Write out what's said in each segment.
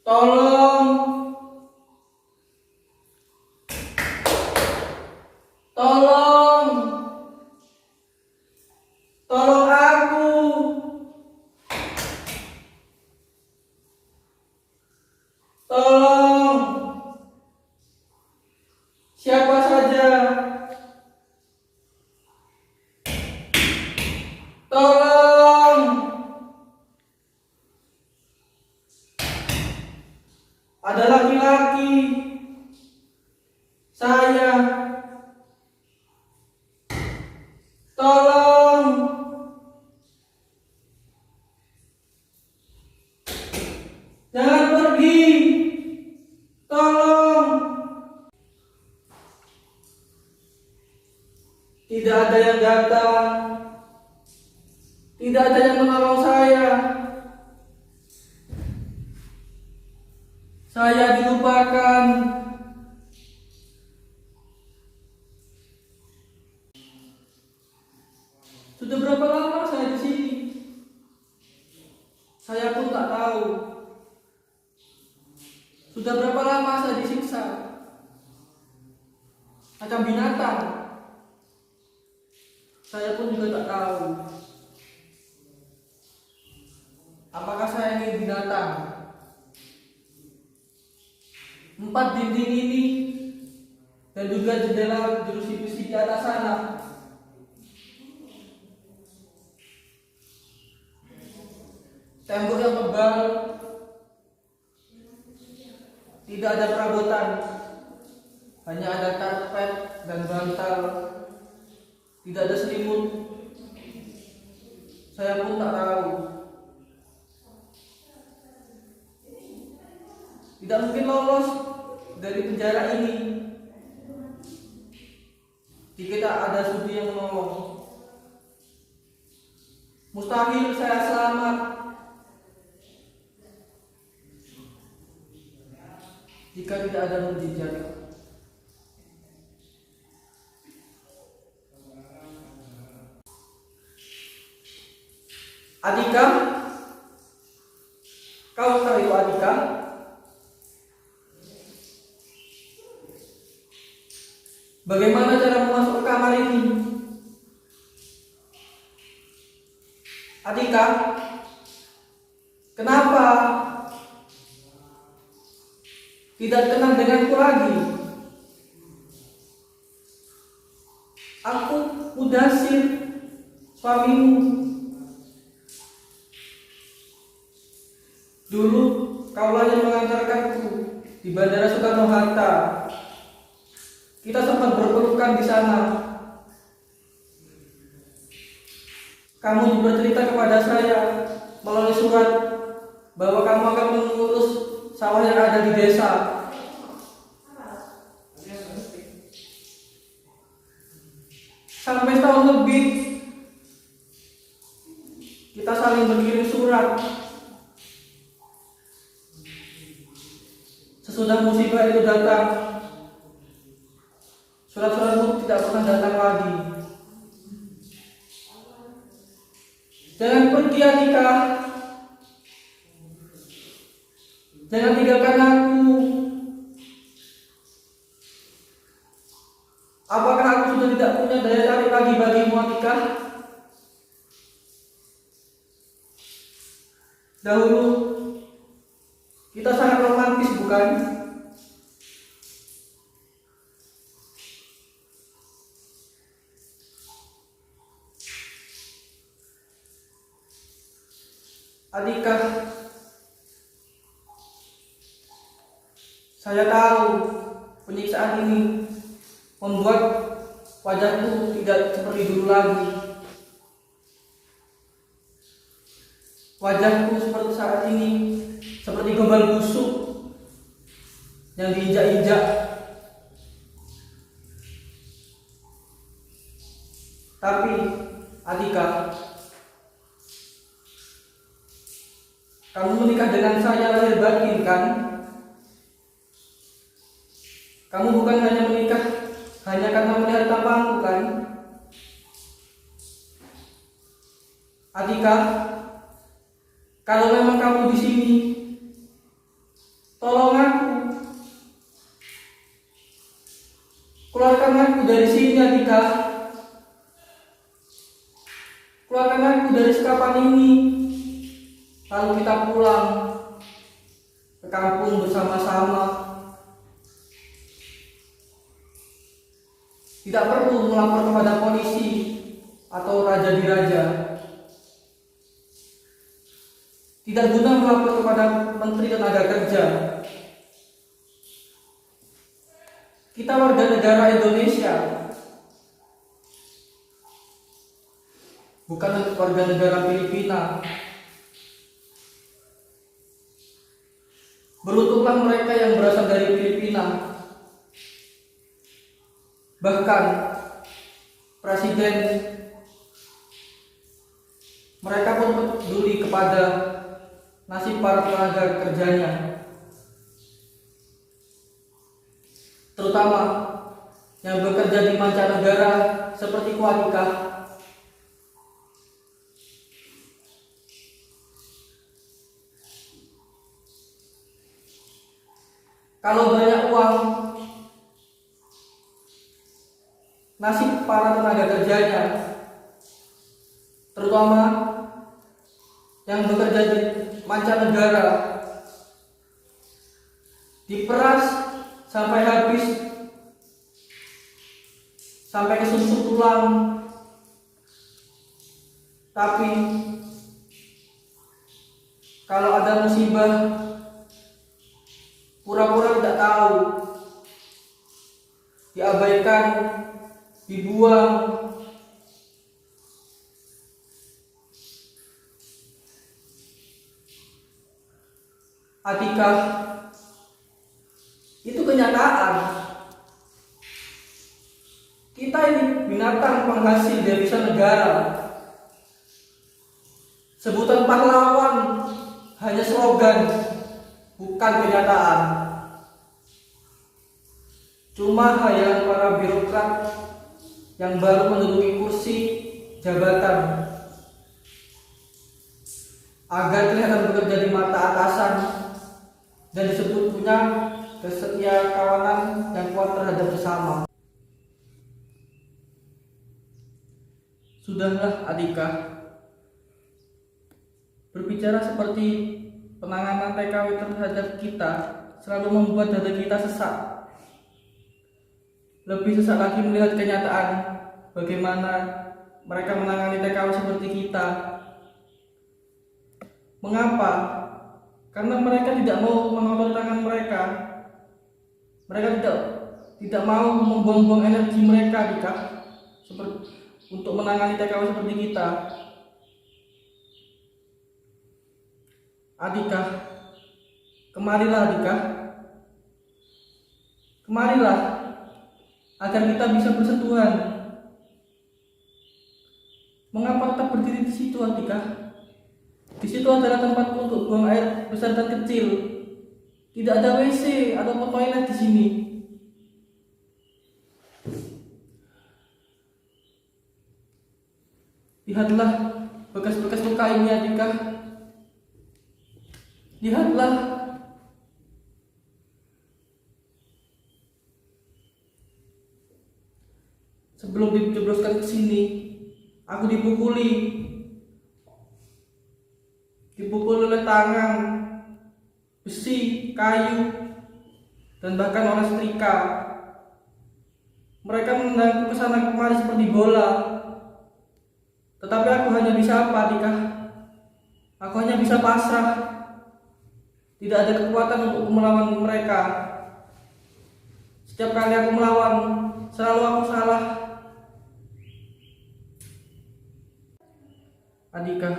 Tolong, tolong, tolong aku. Tolong, siapa saja. Tolong, ada laki-laki. Saya. Tolong, jangan pergi. Tolong. Tidak ada yang datang. Tidak ada yang menolong saya. Saya dilupakan. Sudah berapa lama saya di sini? Saya pun tak tahu. Sudah berapa lama saya disiksa? Macam binatang. Saya pun juga tak tahu. Apakah saya ini binatang? 4 dinding ini dan juga jendela jerusi-besi di atas sana. Tembok yang tebal, tidak ada perabotan, hanya ada karpet dan bantal, tidak ada selimut. Saya pun tak tahu. Tidak mungkin lolos dari penjara ini jika ada sudi yang menolong. Mustahil saya selamat jika tidak ada mukjizat. Adika, kau tahu itu Adika? Bagaimana cara masuk ke kamar ini? Adika, kenapa tidak kenal denganku lagi? Aku Mudasir, suamimu. Dulu kaulah yang mengantarkanku di Bandara Soekarno-Hatta. Kita sempat berpelukan di sana. Kamu bercerita kepada saya melalui surat bahwa kamu akan mengurus sawah yang ada di desa. Sampai setahun lebih kita saling berkirim surat. Sesudah musibah itu datang, surat-suratmu tidak pernah datang lagi. Jangan pergi Adika. Jangan tinggalkan aku. Apakah aku sudah tidak punya daya tarik lagi bagimu Adika? Dahulu kita sangat romantis, bukan? Adika, saya tahu penyiksaan ini membuat wajahku tidak seperti dulu lagi. Wajahku seperti saat ini seperti gombal busuk yang diinjak-injak. Tapi Adika, kamu menikah dengan saya lahir batin, kan? Kamu bukan hanya menikah hanya karena melihat tampangku, kan? Adika, kalau memang kamu di sini, Tolong aku. Keluarkan aku dari sini, Atika. Keluarkan aku dari sekapan ini. Lalu kita pulang ke kampung bersama-sama. Tidak perlu melapor kepada polisi atau raja diraja. Tidak guna melapor kepada Menteri Tenaga Kerja. Kita warga negara Indonesia, bukan warga negara Filipina. Beruntunglah mereka yang berasal dari Filipina. Bahkan Presiden mereka pun peduli kepada nasib para tenaga kerjanya, terutama yang bekerja di mancanegara seperti Atika. Kalau banyak uang, nasib para tenaga kerjanya, terutama yang bekerja di mancanegara, diperas sampai habis, sampai kesusut tulang. Tapi kalau ada musibah, pura-pura tidak tahu, diabaikan, dibuang. Atika, itu kenyataan. Kita ini binatang penghasil devisa negara. Sebutan pahlawan hanya slogan, bukan kenyataan. Cuma hayalan para birokrat yang baru menduduki kursi jabatan agar kelihatan bekerja di mata atasan dan disebut punya kesetia kawanan yang kuat terhadap sesama. Sudahlah, Atika. Berbicara seperti penanganan TKW terhadap kita selalu membuat dada kita sesak. Lebih sesak lagi melihat kenyataan bagaimana mereka menangani TKW seperti kita. Mengapa? Karena mereka tidak mau mengotor tangan mereka. Mereka tidak mau membuang-buang energi mereka, Atika, untuk menangani TKW seperti kita. Atika, kemarilah Atika. Kemarilah agar kita bisa bersentuhan. Mengapa tetap berdiri di situ, Atika? Di situ adalah tempatku untuk buang air besar dan kecil. Tidak ada WC ataupun toilet di sini. Lihatlah bekas-bekas luka ini, Atika. Lihatlah. Sebelum dijebloskan ke sini, aku dipukuli oleh tangan, besi, kayu, dan bahkan oleh setrika. Mereka menendangku ke sana kemari seperti bola. Tetapi aku hanya bisa apa, Atika? Aku hanya bisa pasrah. Tidak ada kekuatan untuk melawan mereka. Setiap kali aku melawan, selalu aku salah. Atika,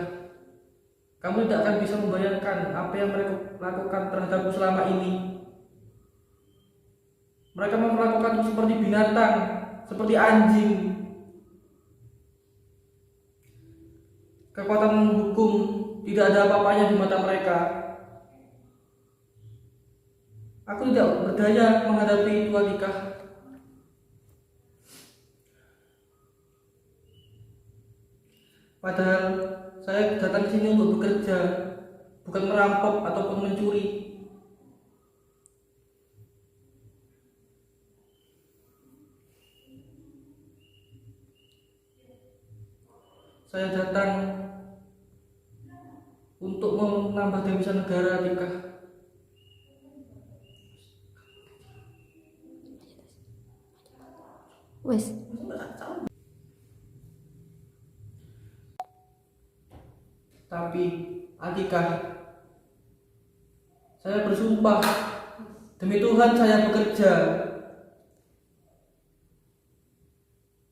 kamu tidak akan bisa membayangkan apa yang mereka lakukan terhadapku selama ini. Mereka memperlakukanku seperti binatang, seperti anjing. Kekuatan hukum tidak ada apa-apanya di mata mereka. Aku tidak berdaya menghadapi itu, Atika. Padahal saya datang ke sini untuk bekerja, bukan merampok ataupun mencuri. saya datang untuk menambah devisa negara Atika. Wes. Tapi Atika, saya bersumpah demi Tuhan saya bekerja.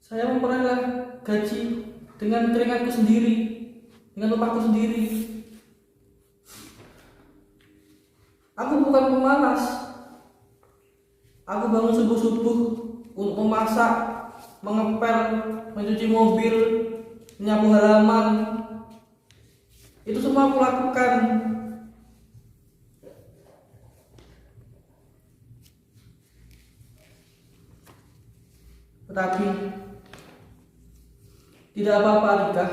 Saya memperoleh gaji dengan keringatku sendiri, dengan upahku sendiri. Aku bukan pemalas. Aku bangun subuh-subuh untuk memasak, mengepel, mencuci mobil, menyapu halaman. Itu semua aku lakukan. Tetapi tidak apa-apa Atika.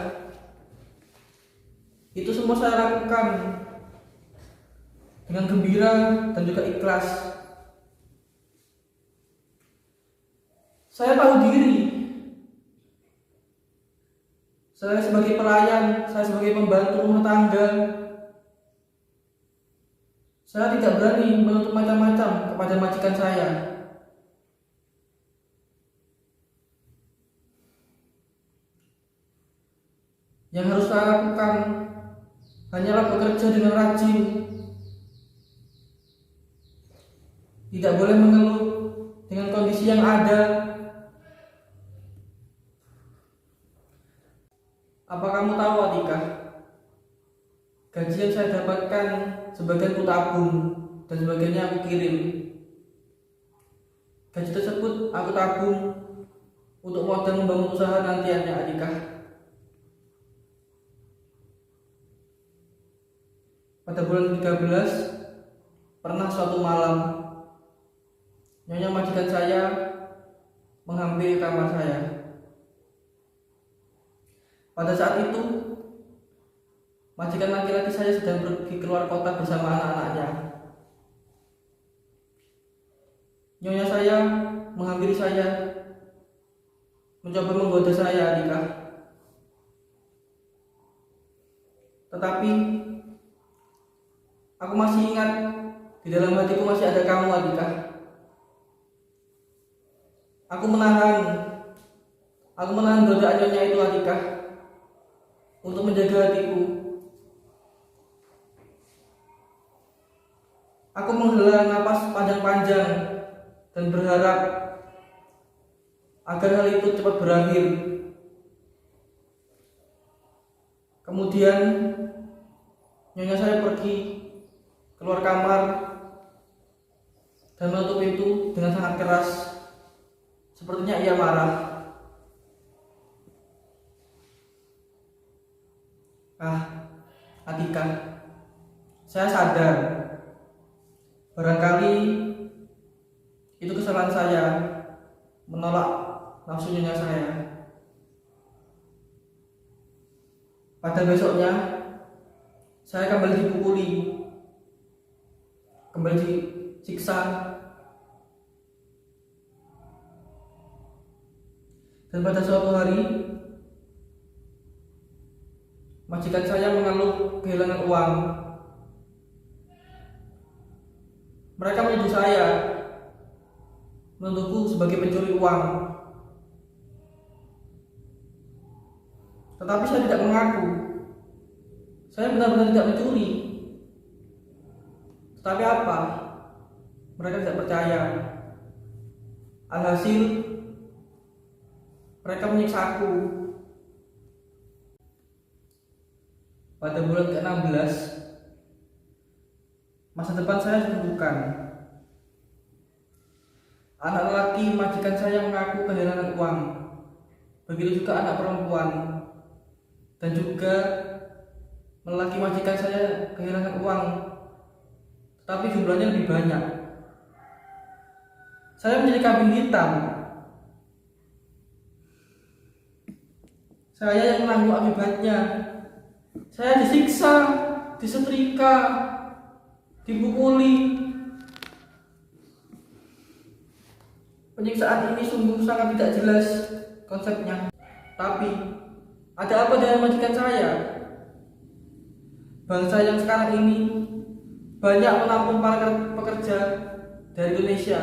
Itu semua saya lakukan dengan gembira dan juga ikhlas. Saya tahu diri. Saya sebagai pelayan, saya sebagai pembantu rumah tangga, saya tidak berani menuntut macam-macam kepada majikan saya. Yang harus saya lakukan hanyalah bekerja dengan rajin. Tidak boleh mengeluh dengan kondisi yang ada. Apa kamu tahu Atika? Gaji yang saya dapatkan sebagian ku tabung dan sebagiannya aku kirim. Gaji tersebut aku tabung untuk modal membangun usaha nantinya Atika. Pada bulan 13 pernah suatu malam nyonya majikan saya menghampiri kamar saya. Pada saat itu majikan laki-laki saya sedang pergi keluar kota bersama anak-anaknya. Nyonya saya menghampiri saya, mencoba menggoda saya Atika. Tetapi aku masih ingat, di dalam hatiku masih ada kamu Atika. Aku menahan godaan nyonya itu Atika, untuk menjaga hatiku. Aku menghela napas panjang-panjang dan berharap agar hal itu cepat berakhir. Kemudian nyonya saya pergi keluar kamar dan menutup pintu dengan sangat keras. Sepertinya ia marah. Atika, saya sadar barangkali itu kesalahan saya menolak nafsu nyonya saya. Pada besoknya saya kembali dipukuli, kembali disiksa, dan pada suatu hari majikan saya mengeluh kehilangan uang. Mereka menuduh saya, menuduhku sebagai pencuri uang. Tetapi saya tidak mengaku. Saya benar-benar tidak mencuri. Tetapi apa? Mereka tidak percaya. Alhasil mereka menyiksaku. Pada bulan ke-16, masa depan saya ditentukan. Anak lelaki majikan saya mengaku kehilangan uang. Begitu juga anak perempuan. Dan juga lelaki majikan saya kehilangan uang, tapi jumlahnya lebih banyak. Saya menjadi kambing hitam. Saya yang menanggung akibatnya. Saya disiksa, disetrika, dipukuli. Penyiksaan ini sungguh sangat tidak jelas konsepnya. Tapi Ada apa dengan majikan saya? Bangsa yang sekarang ini banyak menampung para pekerja dari Indonesia.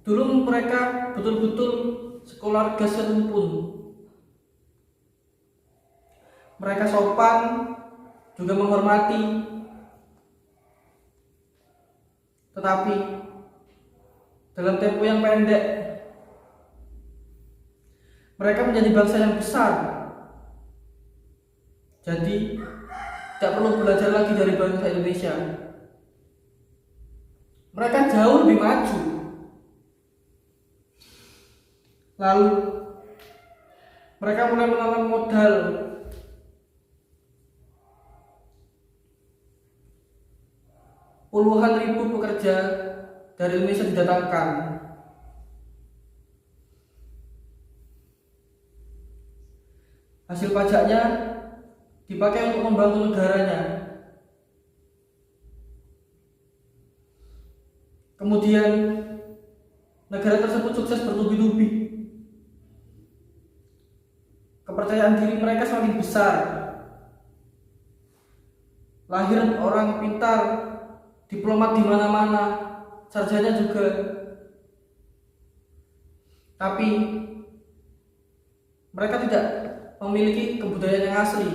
Dulu mereka betul-betul sekeluarga serumpun. Mereka sopan, juga menghormati. Tetapi dalam tempo yang pendek, mereka menjadi bangsa yang besar. Jadi tidak perlu belajar lagi dari bangsa Indonesia. Mereka jauh lebih maju. Lalu mereka mulai menanam modal puluhan ribu pekerja dari Indonesia didatangkan. Hasil pajaknya dipakai untuk membangun negaranya. Kemudian negara tersebut sukses bertubi-tubi. Kepercayaan diri mereka semakin besar. Lahir orang pintar, diplomat di mana-mana, sarjana juga. Tapi mereka tidak memiliki kebudayaan yang asli.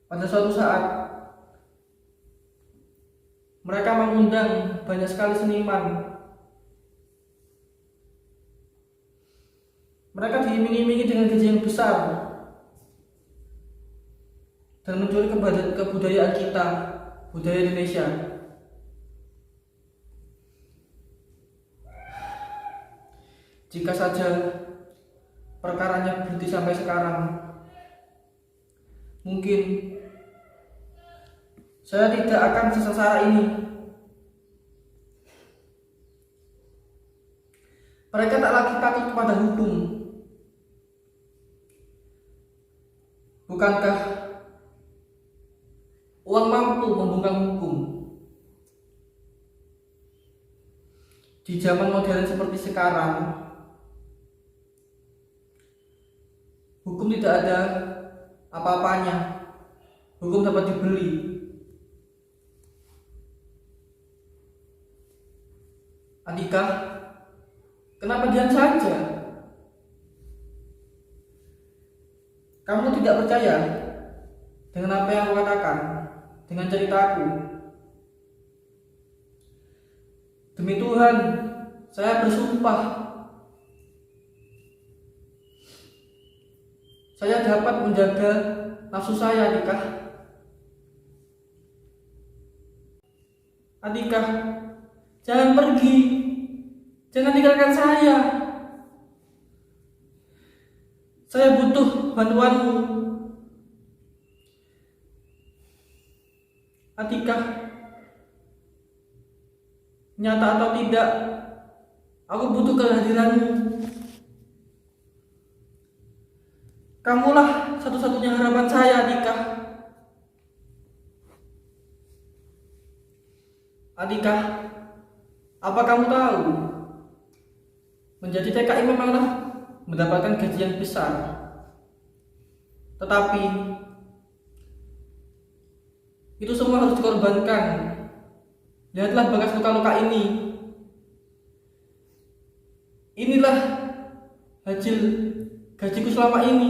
Pada suatu saat mereka mengundang banyak sekali seniman. Mereka diiming-imingi dengan gaji yang besar dan mencuri kebudayaan kita, budaya Indonesia. Jika saja perkaranya berhenti sampai sekarang, mungkin saya tidak akan sesengsara ini. Mereka tak lagi takut kepada hukum. Bukankah uang mampu membungkam hukum? Di zaman modern seperti sekarang, hukum tidak ada apa-apanya. Hukum dapat dibeli. Andika, kenapa diam saja? Kamu tidak percaya dengan apa yang aku katakan, dengan ceritaku? Demi Tuhan, saya bersumpah, saya dapat menjaga nafsu saya, Andika. Andika, jangan pergi, jangan tinggalkan saya. Saya butuh bantuanmu. Andika, nyata atau tidak, aku butuh kehadiranmu. Kamulah satu-satunya harapan saya, Andika. Andika, apa kamu tahu? Menjadi TKI memanglah mendapatkan gaji yang besar. Tetapi itu semua harus dikorbankan. Lihatlah bekas luka-luka ini. Inilah hasil gajiku selama ini.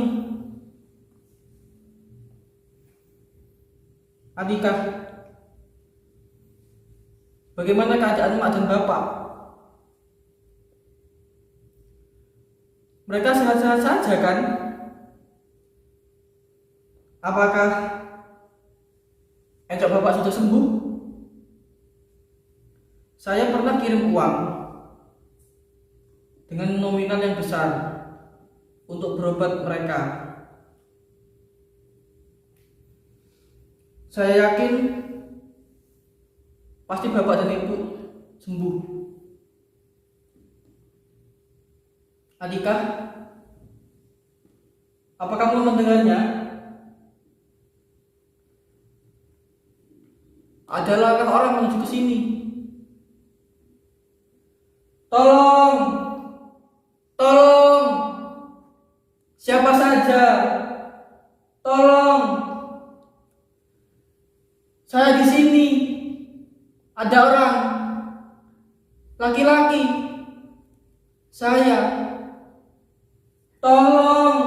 Andika, bagaimana keadaan mak dan bapak? Mereka sehat-sehat saja kan? Apakah encok bapak sudah sembuh? Saya pernah kirim uang dengan nominal yang besar untuk berobat mereka. Saya yakin pasti bapak dan ibu sembuh. Andika, apa kamu mendengarnya? Adalah orang menuju ke sini. Tolong, tolong, siapa saja, tolong. Saya di sini. Ada orang laki-laki. Saya. Tolong.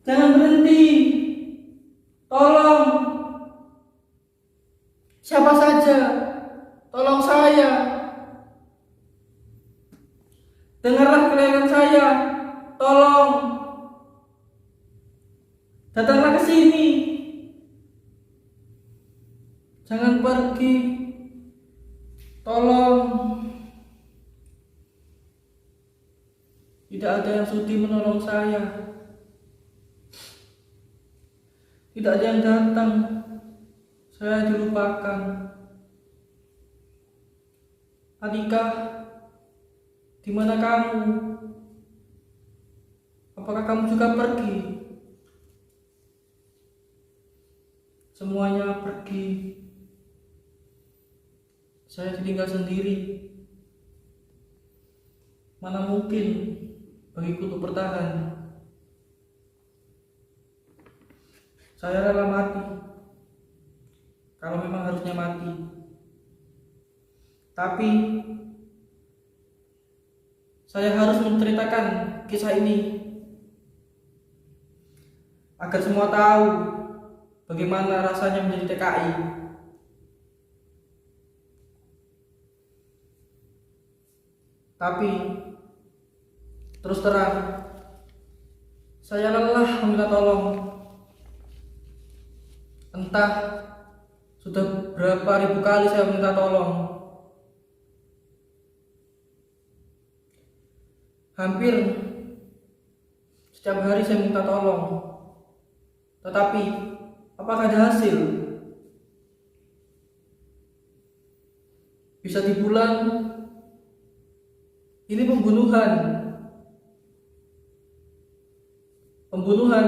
Jangan berhenti. Tolong. Siapa saja. Tolong saya. Dengarlah keringat saya. Tolong. Datanglah ke sini. Jangan pergi. Tolong. Tidak ada yang sudi menolong saya. Tidak ada yang datang. Saya dilupakan. Adika, di mana kamu? Apakah kamu juga pergi? Semuanya pergi. Saya ditinggal sendiri. Mana mungkin bagiku untuk bertahan. Saya rela mati, kalau memang harusnya mati. Tapi saya harus menceritakan kisah ini agar semua tahu bagaimana rasanya menjadi TKI. Tapi terus terang, saya lelah meminta tolong. Entah sudah berapa ribu kali saya minta tolong. Hampir setiap hari saya minta tolong. Tetapi apakah ada hasil? Bisa dibilang ini pembunuhan. Pembunuhan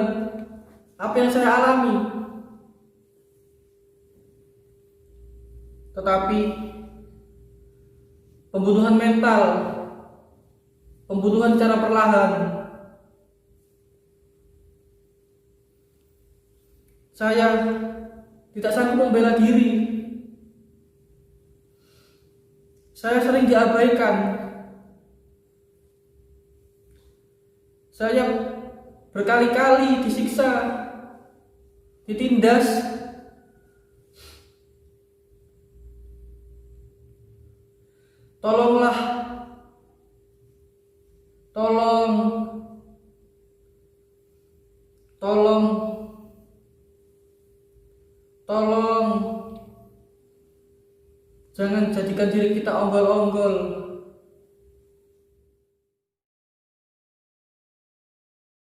apa yang saya alami. Tetapi pembunuhan mental, pembunuhan secara perlahan. Saya tidak sanggup membela diri. Saya sering diabaikan. Saya berkali-kali disiksa, ditindas. Tolonglah, tolong, tolong, tolong. Jangan jadikan diri kita onggol-onggol.